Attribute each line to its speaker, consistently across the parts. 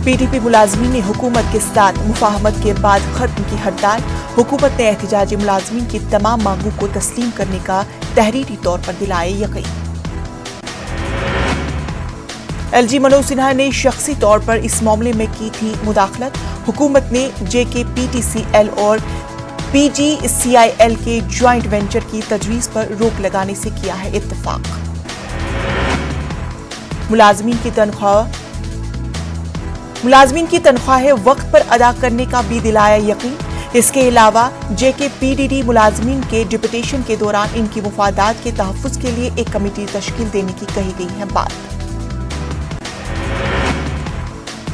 Speaker 1: PDP मुलाजमीन ने हुकूमत के साथ मुफाहमत के बाद खत्म की हड़ताल। हुकूमत ने एहतजाजी मुलाजमीन की तमाम मांगों को तस्लीम करने का तहरीरी तौर पर दिलाए यकीन। LG मनोज सिन्हा ने शख्सी तौर पर इस मामले में की थी मुदाखलत। हुकूमत ने JKPTCL और PGCIL के ज्वाइंट वेंचर की तजवीज़ पर रोक लगाने से किया है इत्तेफाक। मुलाजमीन की तनख्वाहें वक्त पर अदा करने का भी दिलाया यकीन। इसके अलावा JKPDD मुलाजमीन के डिप्यूटेशन के दौरान इनकी मुफादात के तहफ़्फ़ुज़ के लिए एक कमेटी तश्कील देने की कही गई है बात।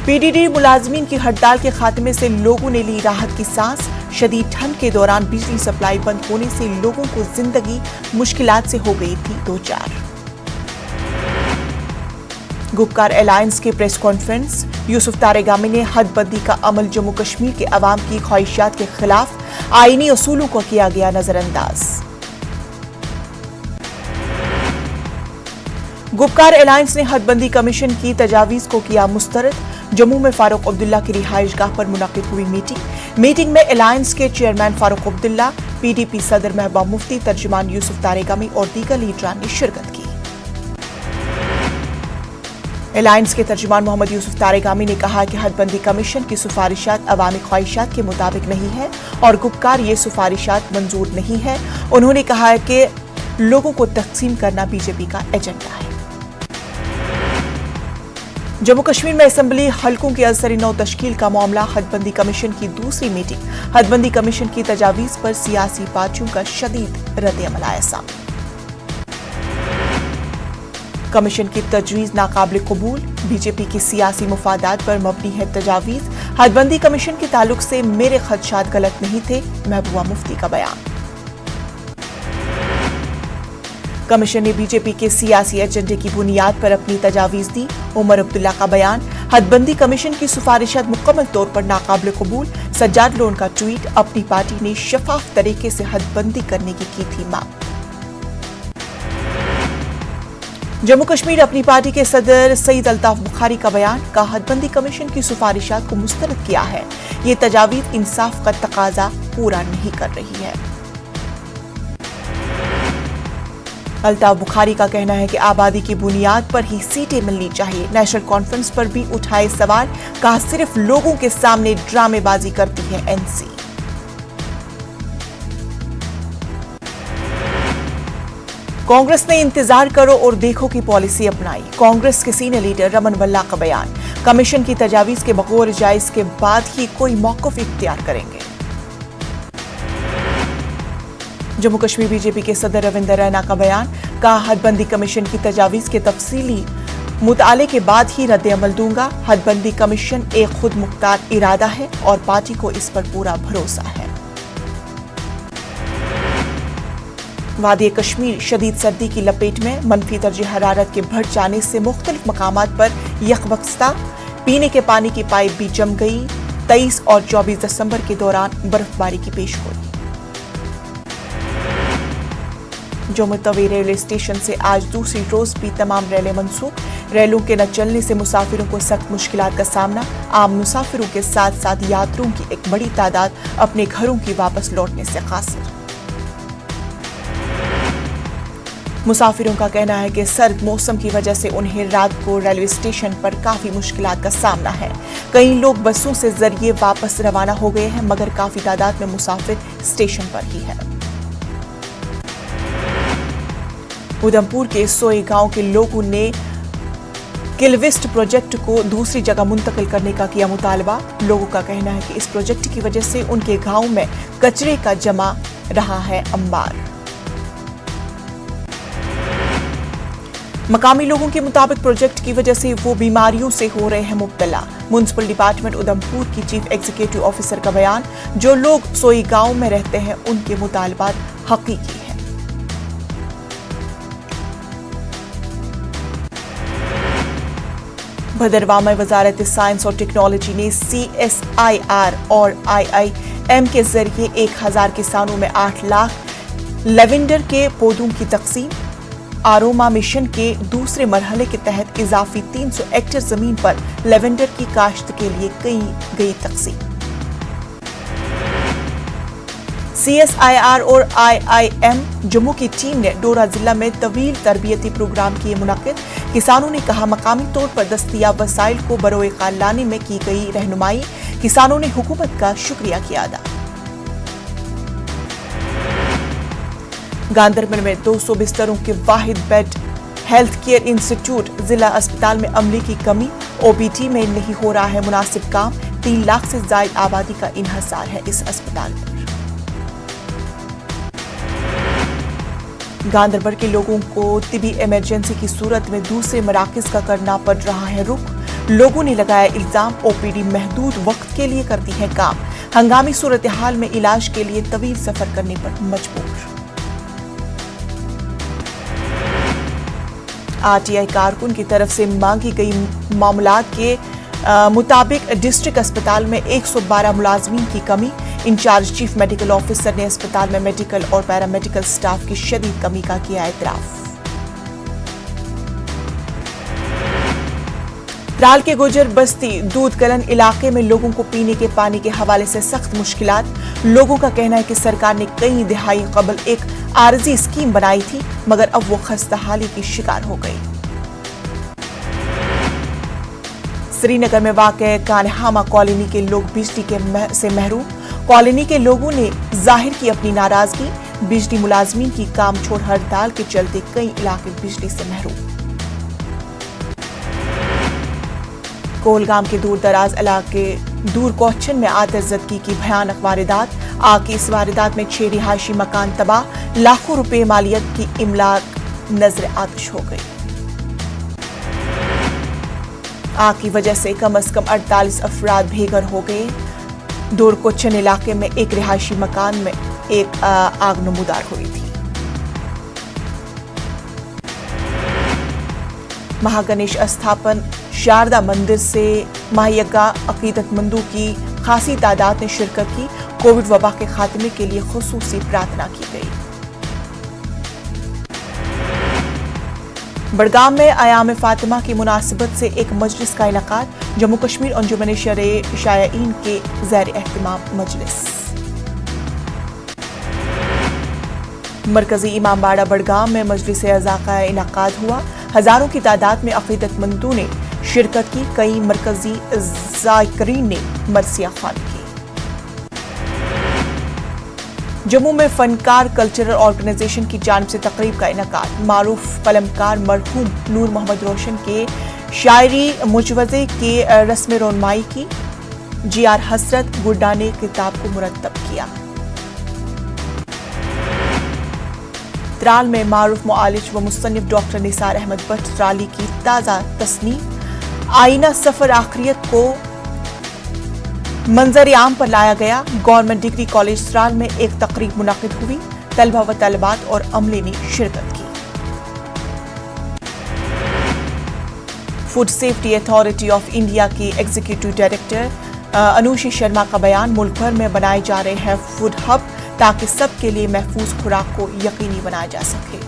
Speaker 1: PDD मुलाजमीन की हड़ताल के खात्मे से लोगों ने ली राहत की सांस। शदीद ठंड के दौरान बिजली सप्लाई बंद होने से लोगों को जिंदगी मुश्किलात से हो गई थी दो चार। गुपकार अलायंस के प्रेस कॉन्फ्रेंस। यूसुफ तारेगामी ने हदबंदी का अमल जम्मू कश्मीर के अवाम की ख्वाहिशात के खिलाफ आईनी उसूलों को किया गया नजरअंदाज। गुपकार अलायंस ने हदबंदी कमीशन की तजावीज़ को किया मुस्तरद। जम्मू में फारूक अब्दुल्ला की रिहाइशगाह पर मुनक्किद हुई मीटिंग में अलायंस के चेयरमैन फारूक अब्दुल्ला, PDP सदर महबूब मुफ्ती, तर्जुमान यूसुफ तारेगामी और दीगर लीडरान ने शिरकत की। अलायंस के तर्जुमान मोहम्मद यूसुफ तारेगामी ने कहा कि हदबंदी कमीशन की सिफारिशात अवामी ख्वाहिशात के मुताबिक नहीं है और गुपकार ये सिफारिशात मंजूर नहीं है। उन्होंने कहा कि लोगों को तकसीम करना BJP का एजेंडा है। जम्मू कश्मीर में असेंबली हलकों की असर नौ तश्कील का मामला। हदबंदी कमीशन की दूसरी मीटिंग। हदबंदी कमीशन की तजावीज़ पर सियासी पार्टियों का शदीद रद्द-ए-अमल आया सामने। कमीशन की तजवीज़ नाकाबिल कबूल। BJP की सियासी मुफादात पर मबनी है तजावीज़। हदबंदी कमीशन के ताल्लुक से मेरे खदशात गलत नहीं थे, महबूबा मुफ्ती का बयान। कमीशन ने BJP के सियासी एजेंडे की बुनियाद पर अपनी तजावीज़ दी। उमर अब्दुल्ला का बयान। हदबंदी कमीशन की सिफारिशात मुकम्मल तौर पर नाकाबिल कबूल। सज्जाद लोन का ट्वीट। अपनी पार्टी ने शफाफ तरीके से हदबंदी करने की थी मांग। जम्मू कश्मीर अपनी पार्टी के सदर सईद अल्ताफ बुखारी का बयान। कहा हदबंदी कमीशन की सिफारिशात को मुस्तरद किया है। ये तजावीज़ इंसाफ का तकाजा पूरा नहीं कर रही है। अल्ताफ बुखारी का कहना है कि आबादी की बुनियाद पर ही सीटें मिलनी चाहिए। नेशनल कॉन्फ्रेंस पर भी उठाए सवाल। कहा सिर्फ लोगों के सामने ड्रामेबाजी करती है NC। कांग्रेस ने इंतजार करो और देखो की पॉलिसी अपनाई। कांग्रेस के सीनियर लीडर रमन वल्ला का बयान। कमीशन की तजावीज़ के बगौर जायज के बाद ही कोई मौक़िफ़ इख्तियार करेंगे। जम्मू कश्मीर BJP के सदर रविंदर रैना का बयान। कहा हदबंदी कमीशन की तजावीज़ के तफसीली मुताले के बाद ही रद्द-ए-अमल दूंगा। हदबंदी कमीशन एक खुद मुख्तार इरादा है और पार्टी को इस पर पूरा भरोसा है। वादी कश्मीर शदीद सर्दी की लपेट में। मनफी दर्जे हरारत के बढ़ जाने से मुख्तलिफ मकामात पर यकबख्ता। पीने के पानी की पाइप भी जम गई। 23 और 24 दिसंबर के दौरान बर्फबारी की पेशगोई। जम्मू तवी रेलवे स्टेशन से आज दूसरी रोज भी तमाम रेलें मनसूख। रेलों के न चलने से मुसाफिरों को सख्त मुश्किलात का सामना। आम मुसाफिरों के साथ साथ यात्रियों की एक बड़ी तादाद अपने घरों की वापस लौटने से कासिर। मुसाफिरों का कहना है कि सर्द मौसम की वजह से उन्हें रात को रेलवे स्टेशन पर काफी मुश्किलात का सामना है। कई लोग बसों से जरिए वापस रवाना हो गए हैं, मगर काफी तादाद में मुसाफिर स्टेशन पर ही है। उधमपुर के सोई गांव के लोगों ने किलविस्ट प्रोजेक्ट को दूसरी जगह मुंतकिल करने का किया मुतालबा। लोगों का कहना है कि इस प्रोजेक्ट की वजह से उनके गांव में कचरे का जमा रहा है अंबार। मकामी लोगों के मुताबिक प्रोजेक्ट की वजह से वो बीमारियों से हो रहे हैं मुब्तला। म्युनिसिपल डिपार्टमेंट उधमपुर की चीफ एग्जीक्यूटिव ऑफिसर का बयान। जो लोग सोई गांव में रहते हैं उनके मुतालबात हकीकी हैं। भदरवाह में वजारत साइंस और टेक्नोलॉजी ने CSIR और IIM के जरिए 1000 किसानों में 8 लाख लेवेंडर के पौधों की तकसीम। आरोमा मिशन के दूसरे मरहले के तहत इजाफी 300 हेक्टेयर जमीन पर लेवेंडर की काश्त के लिए की गई तकसीम। CSIR और IIM जम्मू की टीम ने डोडा जिला में तवील तरबियती प्रोग्राम किए मुनक्किद। किसानों ने कहा मकामी तौर पर दस्तयाब वसाइल को बरोए कार लाने में की गई रहनुमाई। किसानों ने हुकूमत का शुक्रिया किया अदा। गांधरबल में 200 बिस्तरों के वाहिद बेड हेल्थ केयर इंस्टीट्यूट। जिला अस्पताल में अमले की कमी, OPD में नहीं हो रहा है मुनासिब काम। 3 लाख से ज्यादा आबादी का इन्हसार है इस अस्पताल पर। गांधरबल के लोगों को तिबी इमरजेंसी की सूरत में दूसरे मराकज का करना पड़ रहा है रुख। लोगों ने लगाया इल्जाम OPD महदूद वक्त के लिए करती है काम। हंगामी सूरत हाल में इलाज के लिए तवील सफर करने पर मजबूर। RTI कारकुन की तरफ से मांगी गई मामलात के मुताबिक डिस्ट्रिक्ट अस्पताल में 112 मुलाजमीन की कमी। इंचार्ज चीफ मेडिकल ऑफिसर ने अस्पताल में मेडिकल और पैरामेडिकल स्टाफ की शदीद कमी का किया एतराफ। त्राल के गुजर बस्ती दूध कलन इलाके में लोगों को पीने के पानी के हवाले से सख्त मुश्किलात। लोगों का कहना है कि सरकार ने कई दिहाई कबल एक आरजी स्कीम बनाई थी, मगर अब वो खस्ताहाली की शिकार हो गई। श्रीनगर में वाक़े कानहामा कॉलोनी के लोग बिजली से महरूम। कॉलोनी के लोगों ने जाहिर की अपनी नाराजगी। बिजली मुलाजमीन की काम छोड़ हड़ताल के चलते कई इलाके बिजली से महरूम। कोलगाम के दूर दराज इलाके दूर कोचन में आतिशज़दगी की भयानक वारदात। आग की इस वारदात में 6 रिहायशी मकान तबाह। लाखों रुपए मालियत की इमलाक नजर आतिश हो गई। आग की वजह से कम 48 अफराद बेघर हो गए। दूर कोचन इलाके में एक रिहायशी मकान में एक आग नमूदार हुई थी। महागणेश स्थापन शारदा मंदिर से माहियगा अकीदतमंदों की खासी तादाद ने शिरकत की। कोविड वबा के खात्मे के लिए खुसूसी प्रार्थना की गई। बड़गाम में अयाम फातिमा की मुनासिबत से एक मजलिस का इनकाद। जम्मू कश्मीर अंजुमन शायईन के ज़ैर एहतमाम मजलिस। मरकजी इमामबाड़ा बड़गाम में मजलिस अज़ा का इनकाद हुआ। हजारों की तादाद में अकीदतमंदों ने शिरकत की। कई मरकजी ज़ाकिरीन ने मरसिया ख्वानी की। जम्मू में फनकार कल्चरल ऑर्गेनाइजेशन की जानिब से तकरीब का इनकाद। मारूफ कलमकार मरहूम नूर मोहम्मद रोशन के शायरी मुजवजे के रस्म रोनमाई की। GR हसरत गुड्डा ने किताब को मुरतब किया। त्राल में मारूफ मुआलिज व मुसन्निफ डॉक्टर निसार अहमद भट्ट त्राली की ताज़ा तस्नीफ आईना सफर आखिरियत को मंजर आम पर लाया गया। गवर्नमेंट डिग्री कॉलेज त्राल में एक तकरीब मुनक्किद हुई। तलबा व तलबात और अमले ने शिरकत की। Food safety authority of India की एग्जीक्यूटिव डायरेक्टर अनुषी शर्मा का बयान। मुल्क भर में बनाए जा रहे हैं फूड हब ताकि सबके लिए महफूज खुराक को यकीनी बनाया जा सके।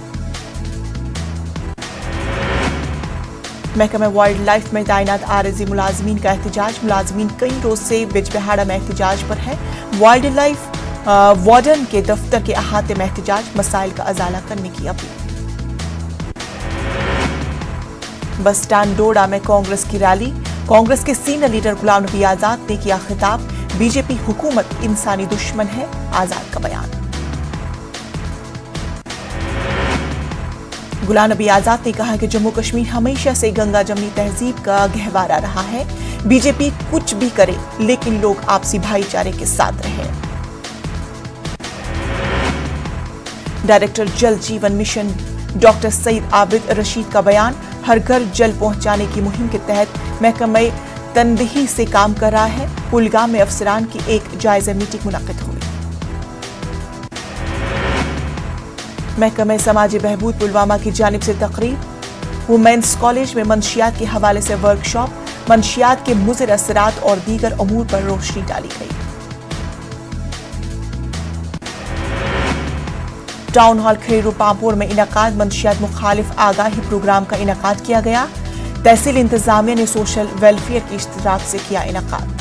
Speaker 1: महकमा वाइल्ड लाइफ में तैनात आरजी मुलाजमीन का एहतजाज। मुलाजमीन कई रोज से बिजबिहाड़ा में एहतजाज पर है। वाइल्ड लाइफ वार्डन के दफ्तर के अहाते में एहतजाज। मसाइल का अजाला करने की अपील। बस स्टैंड डोडा में कांग्रेस की रैली। कांग्रेस के सीनियर लीडर गुलाम नबी आजाद ने किया खिताब। बीजेपी हुकूमत इंसानी दुश्मन है, आजाद का बयान। गुलाम नबी आजाद ने कहा कि जम्मू कश्मीर हमेशा से गंगा जमनी तहजीब का गहवारा रहा है। बीजेपी कुछ भी करे लेकिन लोग आपसी भाईचारे के साथ रहे। डायरेक्टर जल जीवन मिशन डॉक्टर सईद आबिद रशीद का बयान। हर घर जल पहुंचाने की मुहिम के तहत महकमा तनबीही से काम कर रहा है। कुलगाम में अफसरान की एक जायजा मीटिंग मुनक्किद हुई। महकमा समाजी बहबूद पुलवामा की जानिब से तकरीब। वुमेन्स कॉलेज में मंशियात के हवाले से वर्कशॉप। मंशियात के मुज़िर असरात और दीगर अमूर पर रोशनी डाली गई। टाउन हॉल खैरू पामपुर में इनकाद मंशियात मुखालिफ आगाही प्रोग्राम का इनकाद किया गया। तहसील इंतजामिया ने सोशल वेलफेयर की इश्तराक से किया इनकाद।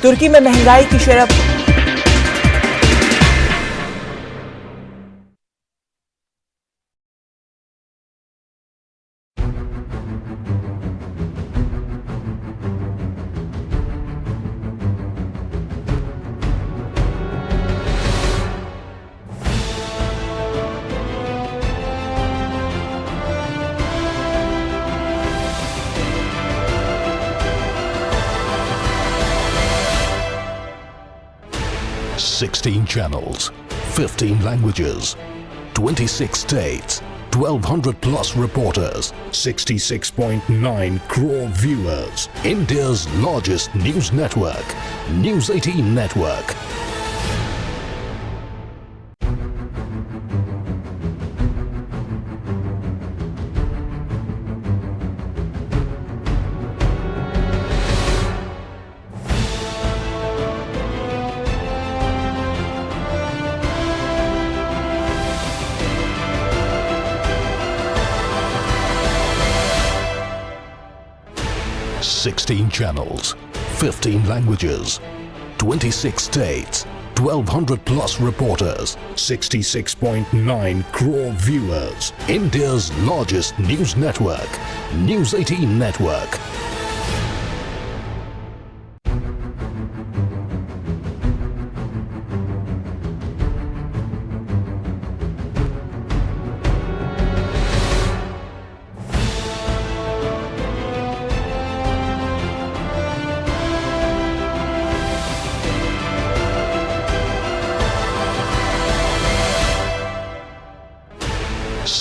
Speaker 1: तुर्की में महंगाई की शरह
Speaker 2: Sixteen channels, 15 languages, 26 states, 1,200 plus reporters, 66.9 crore viewers. India's largest news network, News 18 Network. Sixteen channels, 15 languages, 26 states, 1,200 plus reporters, 66.9 crore viewers. India's largest news network, News 18 Network.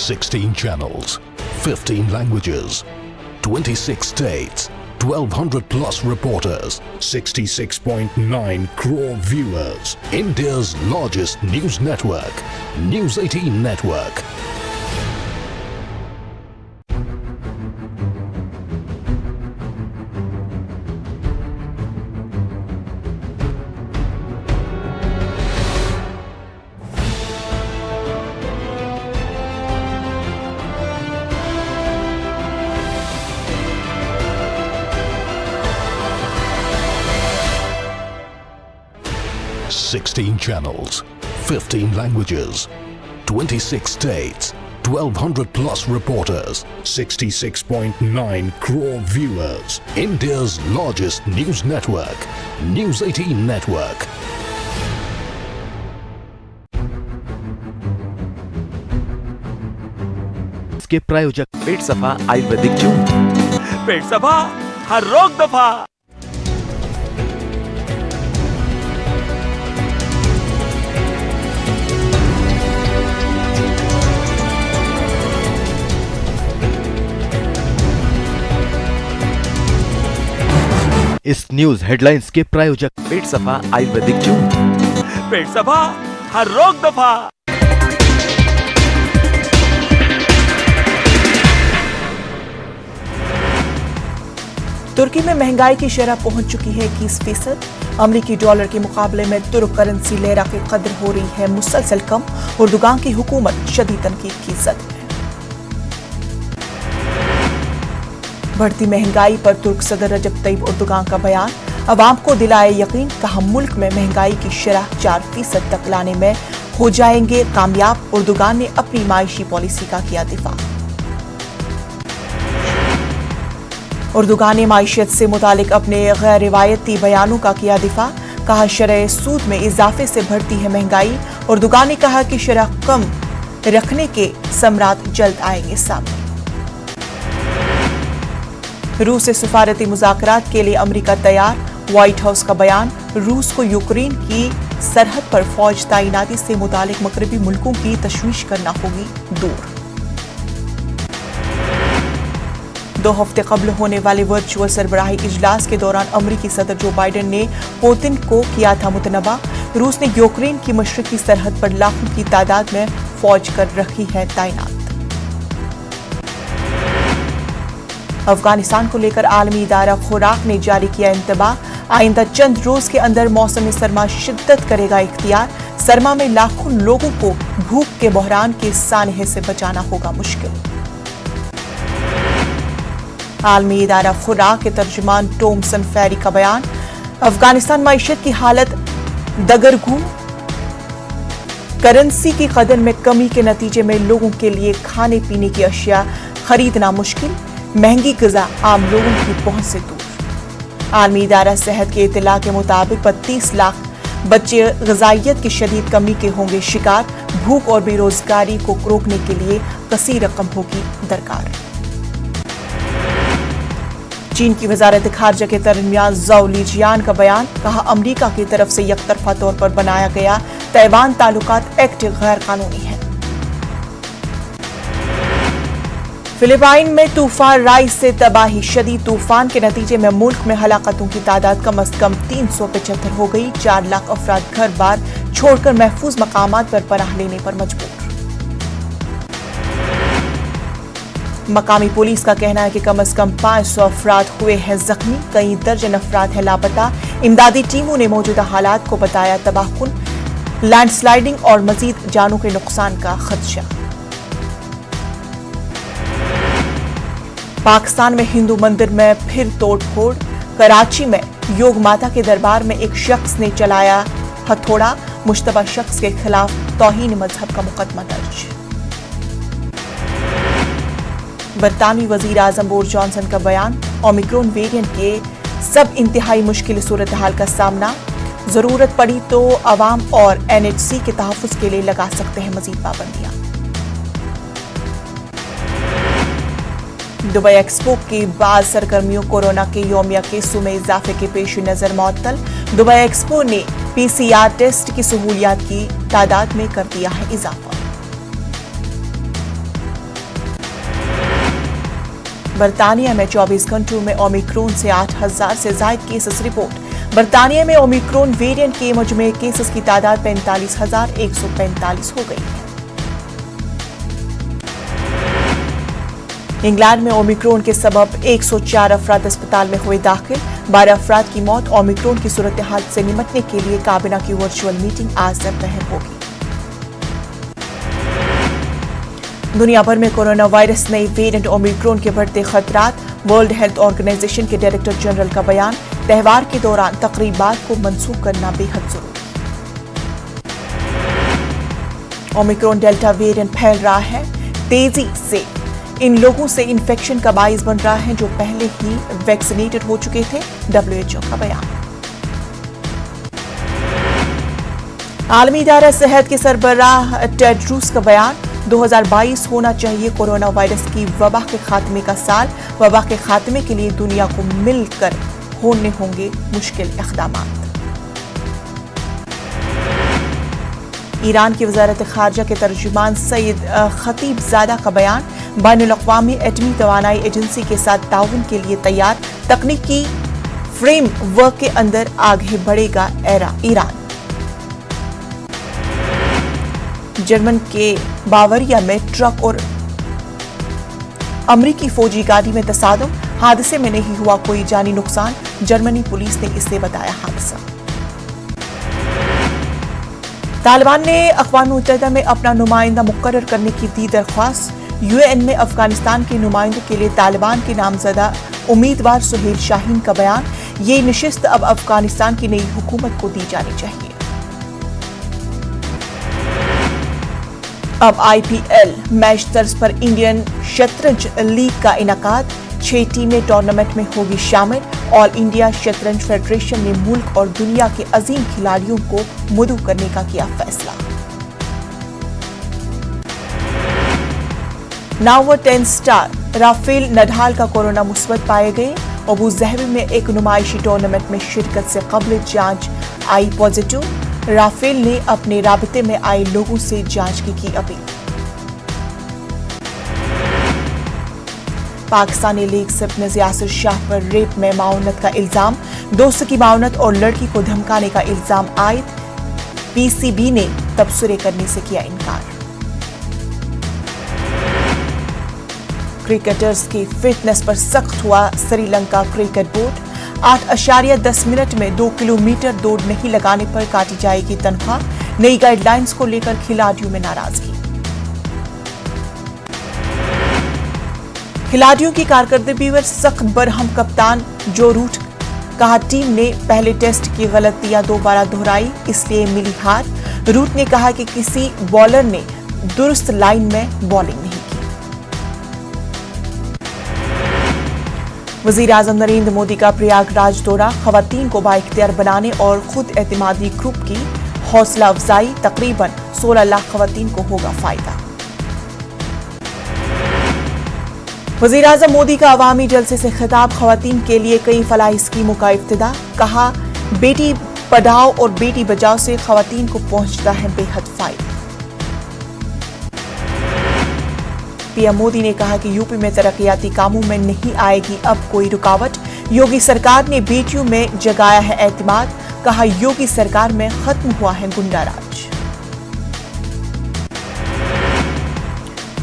Speaker 2: Sixteen channels, 15 languages, 26 states, 1,200 plus reporters, 66.9 crore viewers. India's largest news network, News 18 Network. Sixteen channels, 15 languages, 26 states, 1,200 plus reporters, 66.9 crore viewers. India's largest news network, News 18 Network.
Speaker 3: इसके प्रायोजक पेट सफा Ayurvedic juice.
Speaker 4: पेट सफा हर रोग दफा।
Speaker 3: इस news headlines के प्रायोजक पेट सफा आयुर्वेदिक जूस।
Speaker 4: पेट सफा हर रोग दफा।
Speaker 1: तुर्की में महंगाई की शरह पहुंच चुकी है 21%। अमरीकी डॉलर के मुकाबले में तुर्क करेंसी लेरा की कदर हो रही है मुसलसल कम। उर्दुगान की हुकूमत शदीद तनकीद की जद है। बढ़ती महंगाई पर तुर्क सदर रजब तैयब उर्दुगान का बयान। अवाम को दिलाए यकीन, कहा मुल्क में महंगाई की शरह 4% तक लाने में हो जाएंगे कामयाब। उर्दुगान ने अपनी माइशी पॉलिसी का किया दिफा। उर्दुगान ने माइशियत से मुतालिक अपने गैर रिवायती बयानों का किया दिफा। कहा शरह सूद में इजाफे से बढ़ती है महंगाई। उर्दुगान ने कहा कि शरह कम रखने के समरात जल्द आएंगे सामने। रूस से सफारती मुज़ाकरात के लिए अमेरिका तैयार। व्हाइट हाउस का बयान। रूस को यूक्रेन की सरहद पर फौज तैनाती से मुतालिक मगरबी मुल्कों की तशवीश करना होगी दूर। 2 हफ्ते कबल होने वाले वर्चुअल सरबराही इजलास के दौरान अमेरिकी सदर जो बाइडेन ने पुतिन को किया था मुतनबा। रूस ने यूक्रेन की मशरकी सरहद पर लाखों की तादाद में फौज कर रखी है तैनात। अफगानिस्तान को लेकर आलमी इदारा खुराक ने जारी किया इंतबाह। आइंदा चंद रोज के अंदर मौसम सरमा शिद्दत करेगा इख्तियार। सरमा में लाखों लोगों को भूख के बहरान के सानहे से बचाना होगा मुश्किल। आलमी इदारा खुराक के तर्जुमान टॉमसन फेरी का बयान, अफगानिस्तान मईशत की हालत दगरगू, करेंसी की कदर में कमी के नतीजे में लोगों के लिए खाने पीने की अशिया खरीदना मुश्किल, महंगी ग़िज़ा आम लोगों की पहुंच से दूर। आलमी इदारा सेहत के इत्तला के मुताबिक 32 लाख बच्चे ग़िज़ाइयत की शदीद कमी के होंगे शिकार, भूख और बेरोजगारी को रोकने के लिए कसीर रकम होगी दरकार। चीन की वजारत खारजा के दरमियान ज़ौ लीजियान का बयान, कहा अमरीका की तरफ से यकतरफा तौर पर बनाया गया ताइवान ताल्लुकात एक्ट गैर कानूनी है। फिलिपाइन में तूफान राइस से तबाही, शदीद तूफान के नतीजे में मुल्क में हलाकतों की तादाद कम अज कम 375 हो गई। 4 लाख अफराद घर बार छोड़कर महफूज मकामात पर पनाह लेने पर मजबूर। मकामी पुलिस का कहना है कि कम अज कम 500 अफराद हुए हैं जख्मी, कई दर्जन अफराद हैं लापता। इमदादी टीमों ने मौजूदा हालात को बताया तबाहकुन, लैंडस्लाइडिंग और मजीद जानों के नुकसान का खदशा। पाकिस्तान में हिंदू मंदिर में फिर तोड़फोड़, कराची में योग माता के दरबार में एक शख्स ने चलाया हथौड़ा, मुश्तबा शख्स के खिलाफ तौहीन मजहब का मुकदमा दर्ज। बरतानवी वजीर आजम बोरिस जॉनसन का बयान, ओमिक्रॉन वेरिएंट के सब इंतहाई मुश्किल सूरत हाल का सामना, जरूरत पड़ी तो अवाम और NHC के तहफ़्फ़ुज़ के लिए लगा सकते हैं मजीद पाबंदियां। दुबई एक्सपो के बाद सरगर्मियों, कोरोना के यौमिया केसों में इजाफे के पेश नजर मुअत्तल। दुबई एक्सपो ने PCR टेस्ट की सहूलियात की तादाद में कर दिया है इजाफा। बरतानिया में 24 घंटों में ओमिक्रॉन से 8,000 से ज्यादा केसेस रिपोर्ट। बरतानिया में ओमिक्रॉन वेरिएंट के मजमूई केसेस की तादाद 45,145 हो गई है। इंग्लैंड में ओमिक्रॉन के सबब 104 अफराद अस्पताल में हुए दाखिल, 12 अफराद की मौत। ओमिक्रॉन की सूरत हाल से निपटने के लिए काबीना की वर्चुअल मीटिंग आज दोपहर होगी। दुनिया भर में कोरोना वायरस नई वेरिएंट ओमिक्रॉन के बढ़ते खतरात, वर्ल्ड हेल्थ ऑर्गेनाइजेशन के डायरेक्टर जनरल का बयान, त्यौहार के दौरान तकरीबात को मंसूख करना बेहद जरूरी। ओमिक्रॉन डेल्टा वेरिएंट फैल रहा है, तेजी से इन लोगों से इन्फेक्शन का बाइस बन रहा है जो पहले ही वैक्सीनेटेड हो चुके थे, WHO का बयान। आलमी इदारा सेहत के सरबराह टेड्रोस का बयान, 2022 होना चाहिए कोरोना वायरस की वबा के खात्मे का साल, वबा के खात्मे के लिए दुनिया को मिलकर होने होंगे मुश्किल इक़दामात। ईरान की वजारत खारजा के तर्जुमान सईद खतीबजादा का बयान, बैनुल-अक़वामी एटमी तवानाई एजेंसी के साथ ताउन के लिए तैयार, तकनीकी फ्रेम वर्क के अंदर आगे बढ़ेगा ईरान। जर्मन के बावरिया में ट्रक और अमरीकी फौजी गाड़ी में तसादुम, हादसे में नहीं हुआ कोई जानी नुकसान, जर्मनी पुलिस ने इसे बताया हादसा। तालिबान ने अक़वाम मुत्तहिदा में अपना नुमाइंदा मुकर्रर करने की दी दरख्वास्त, UN में अफगानिस्तान के नुमाइंदों के लिए तालिबान के नामजदा उम्मीदवार सुहेल शाहीन का बयान, ये नशिस्त अब अफगानिस्तान की नई हुकूमत को दी जानी चाहिए। अब IPL मैच तर्ज पर इंडियन शतरंज लीग का इनाकाद, 6 टीमें टूर्नामेंट में होगी शामिल। ऑल इंडिया शतरंज फेडरेशन ने मुल्क और दुनिया के अजीम खिलाड़ियों को मदऊ करने का किया फैसला। नावर 10 स्टार राफेल नडाल का कोरोना मुस्बत पाए गए। अबू ज़हबी में एक नुमाइशी टूर्नामेंट में शिरकत से कबल जांच आई पॉजिटिव। राफेल ने अपने राबते में आए लोगों से जांच की अपील। पाकिस्तानी लीग सपने यासिर शाह पर रेप में माउनत का इल्जाम, दोस्त की माउनत और लड़की को धमकाने का इल्जाम आयद। PCB ने तबसरे करने से किया इनकार। क्रिकेटर्स की फिटनेस पर सख्त हुआ श्रीलंका क्रिकेट बोर्ड, 8.10 मिनट में 2 किलोमीटर दौड़ नहीं लगाने पर काटी जाएगी तनख्वाह। नई गाइडलाइंस को लेकर खिलाड़ियों में नाराजगी। खिलाड़ियों की कारकर्दगी पर सख्त बरहम कप्तान जो रूट, कहा टीम ने पहले टेस्ट की गलतियां दोबारा दोहराई इसलिए मिली हार। रूट ने कहा कि किसी बॉलर ने दुरुस्त लाइन में बॉलिंग नहीं की। वजीर आजम नरेंद्र मोदी का प्रयागराज दौरा, खवातीन को बाइख्तियार बनाने और खुद एतमादी ग्रुप की हौसला अफजाई, तकरीबन 16 लाख खवातीन को होगा फायदा। वजीर आजम मोदी का अवामी जलसे से खिताब, खवातीन के लिए कई फलाही स्कीमों का इफ्तिदा, कहा बेटी पढ़ाओ और बेटी बचाओ से खवातीन को पहुंचता है बेहद फायदा। पीएम मोदी ने कहा कि यूपी में तरक्याती कामों में नहीं आएगी अब कोई रुकावट। योगी सरकार ने बेटियों में जगाया है एतमाद, कहा योगी सरकार में खत्म हुआ है गुंडाराज।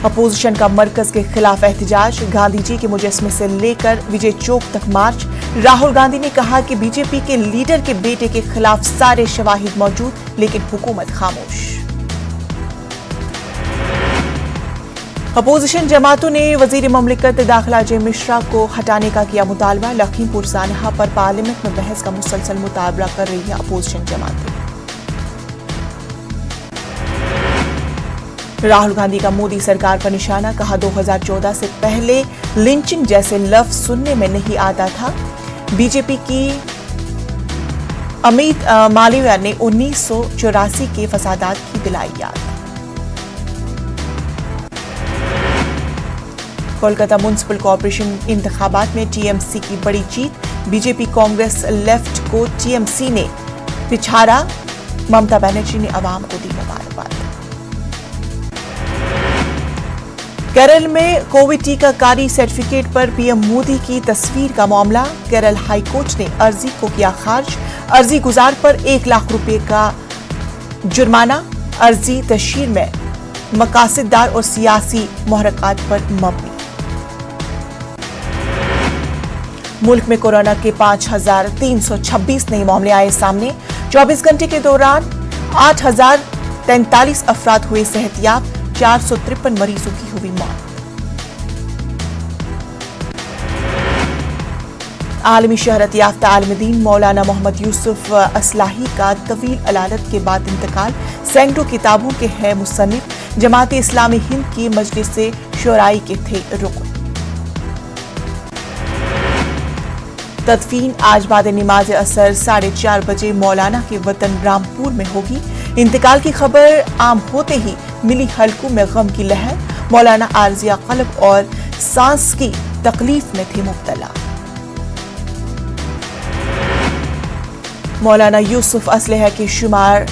Speaker 1: अपोजिशन का मरकज के खिलाफ एहतजाज, गांधी जी के मुजस्समे से लेकर विजय चौक तक मार्च। राहुल गांधी ने कहा कि बीजेपी के लीडर के बेटे के खिलाफ सारे शवाहिद मौजूद, लेकिन हुकूमत खामोश। अपोजिशन जमातों ने वजीर ममलिकत दाखिला अजय मिश्रा को हटाने का किया मुतालबा। लखीमपुर सानहा पर पार्लियामेंट में बहस का मुसलसल मुतालबा कर रही है अपोजिशन जमातें। राहुल गांधी का मोदी सरकार पर निशाना, कहा 2014 से पहले लिंचिंग जैसे लफ्ज सुनने में नहीं आता था। बीजेपी की अमित मालविया ने 1984 के फसादात की दिलाई याद। कोलकाता म्युनिसिपल कॉर्पोरेशन इंतखाबात में टीएमसी की बड़ी जीत, बीजेपी कांग्रेस लेफ्ट को टीएमसी ने पिछाड़ा, ममता बनर्जी ने आवाम को दी मुबारकबाद। केरल में कोविड टीकाकारी सर्टिफिकेट पर पीएम मोदी की तस्वीर का मामला, केरल हाईकोर्ट ने अर्जी को किया खारिज। अर्जी गुजार पर 1 लाख रुपए का जुर्माना, अर्जी तशहीर में मकासददार और सियासी मुहर्रकात पर मबनी। मुल्क में कोरोना के 5,326 नए मामले आए सामने। 24 घंटे के दौरान 8,043 अफराद हुए सेहतयाब, 453 मरीजों की हुई मौत। आलमी शहरत याफ्ता आलिम दीन मौलाना मोहम्मद यूसुफ असलाही का तवील अलालत के बाद इंतकाल, सैकड़ों किताबों के हैं मुसन्निफ, जमात इस्लामी हिंद की मजलिस से शोराई के थे रुकन। तदफीन आज बाद नमाज असर 4:30 बजे मौलाना के वतन रामपुर में होगी। इंतकाल की खबर आम होते ही मिली हलकों में गम की लहर, मौलाना आर्जिया कल्ब और सांस की तकलीफ में थे मुब्तला। मौलाना यूसुफ असलह के शुमार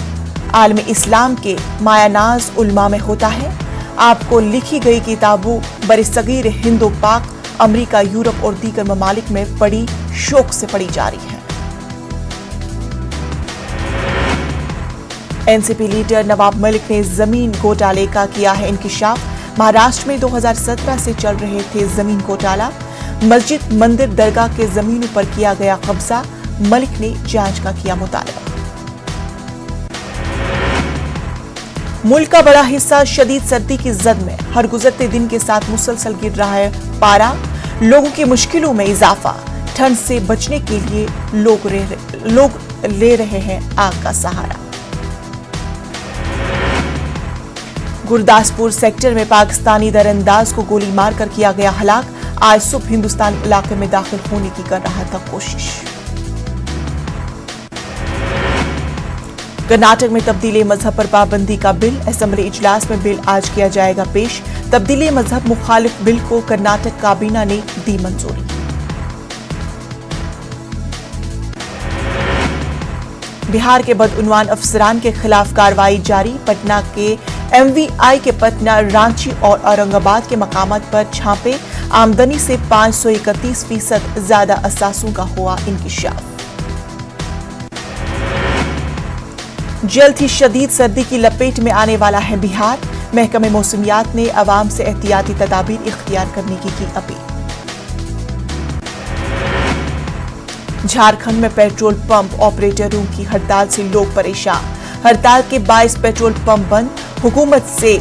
Speaker 1: आलम इस्लाम के मायानाज उलमा में होता है। आपको लिखी गई किताबों बरसगीर हिंदो पाक, अमेरिका, यूरोप और दीगर ममालिक में बड़ी शौक से पढ़ी जा रही है। एनसीपी लीडर नवाब मलिक ने जमीन घोटाले का किया है इंकिशाफ। महाराष्ट्र में 2017 से चल रहे थे जमीन घोटाला, मस्जिद, मंदिर, दरगाह के जमीनों पर किया गया कब्जा, मलिक ने जांच का किया मुतालबा। मुल्क का बड़ा हिस्सा शदीद सर्दी की जद में, हर गुजरते दिन के साथ मुसलसल गिर रहा है पारा, लोगों की मुश्किलों में इजाफा। ठंड से बचने के लिए लोग ले रहे हैं आग का सहारा। गुरदासपुर सेक्टर में पाकिस्तानी दरअंदाज को गोली मारकर किया गया हलाक, आज सुबह हिंदुस्तान इलाके में दाखिल होने की कर रहा था कोशिश। कर्नाटक में तब्दीली मजहब पर पाबंदी का बिल, असेंबली इजलास में बिल आज किया जाएगा पेश। तब्दीली मजहब मुखालिफ बिल को कर्नाटक काबीना ने दी मंजूरी। बिहार के बदउनवान अफसरान के खिलाफ कार्रवाई जारी, पटना के एमवीआई के पटना, रांची और औरंगाबाद के मकामात पर छापे, आमदनी से 531% ज्यादा असासों का हुआ इंकिशाफ। जल्द ही शदीद सर्दी की लपेट में आने वाला है बिहार, महकमे मौसमियात ने अवाम से एहतियाती तदाबीर इख्तियार करने की अपील। झारखंड में पेट्रोल पंप ऑपरेटरों की हड़ताल से लोग परेशान, हड़ताल के 22 पेट्रोल पंप बंद, हुकूमत से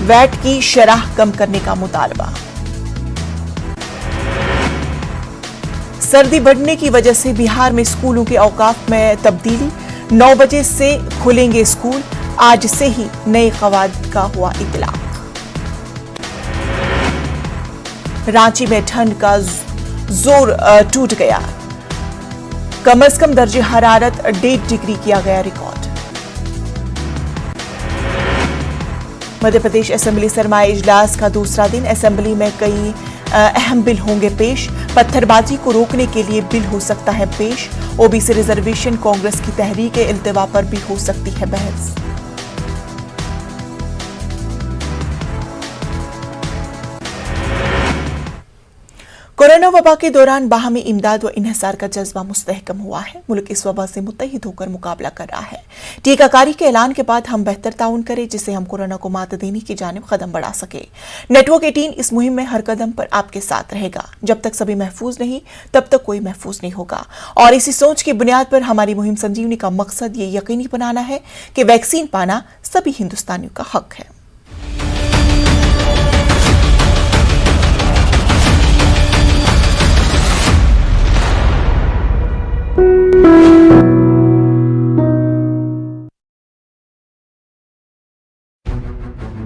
Speaker 1: वैट की शरह कम करने का मुतालबा। सर्दी बढ़ने की वजह से बिहार में स्कूलों के औकाफ में तब्दीली, 9 बजे से खुलेंगे स्कूल, आज से ही नए कवायद का हुआ इतलाक। रांची में ठंड का जोर टूट गया, कम से कम दर्जे हरारत 1.5 डिग्री किया गया रिकॉर्ड। मध्य प्रदेश असेंबली सरमाई इजलास का दूसरा दिन, असेंबली में कई अहम बिल होंगे पेश, पत्थरबाजी को रोकने के लिए बिल हो सकता है पेश, ओबीसी रिजर्वेशन, कांग्रेस की तहरीक इल्तिवा पर भी हो सकती है बहस। कोरोना वबा के दौरान बाहमी इमदाद व इन्हिसार का जज्बा मुस्तहकम हुआ है। मुल्क इस वबा से मुत्तहिद होकर मुकाबला कर रहा है। टीकाकारी के ऐलान के बाद हम बेहतर ताउन करें, जिससे हम कोरोना को मात देने की जानिब कदम बढ़ा सके। नेटवर्क 18 इस मुहिम में हर कदम पर आपके साथ रहेगा। जब तक सभी महफूज नहीं, तब तक कोई महफूज नहीं होगा। और इसी सोच की बुनियाद पर हमारी मुहिम संजीवनी का मकसद ये यकीनी बनाना है कि वैक्सीन पाना सभी हिंदुस्तानियों का हक है।